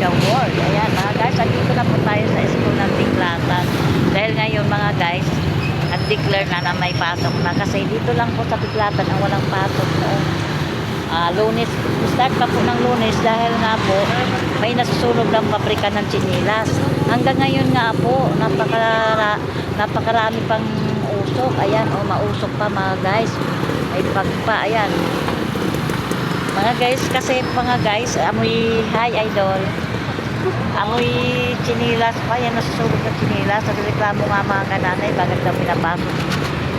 the world. Ayan mga guys, andito na po tayo sa school ng Tiklatan. Dahil ngayon mga guys, nag-declare na may pasok na. Kasi dito lang po sa Tiklatan ang walang pasok noong Lunes. Start pa po ng Lunes dahil nga po may nasusunog ng pabrika ng tsinilas. Hanggang ngayon nga po, napakarami pang usok. Ayan, mausok pa mga guys. May pagpa, ayan. Mga guys, kasi mga guys, amoy, hi idol. Amoy tsinilas pa, yan nasusunog ng tsinilas. Nagreklamo nga mga kananay, bakit daw pinapasok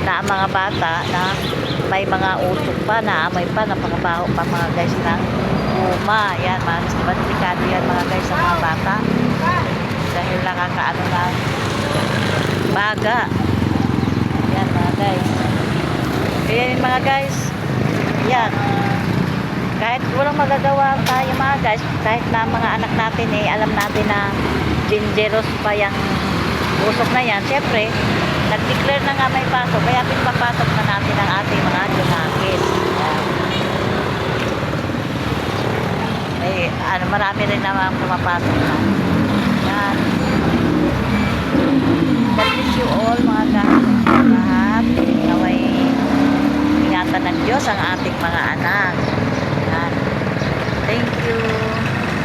na ang mga bata na may mga usok pa, naamoy pa, napakabaho pa mga guys ng guma. Yan, mga delikado yan mga guys sa mga bata. Dahil nakakaano na baga. Yan mga guys. Ayan mga guys. Yan. Kahit walang magagawa tayo mga guys, kahit na mga anak natin alam natin na dangerous pa yung usok na yan. Siyempre, nag-declare na nga may pasok, kaya pinapasok na natin ang ating mga junakis. Marami rin naman pumapasok na. Yan. God bless you all mga guys. Lahat, naway ingatan ng Diyos ang ating mga anak. Thank you.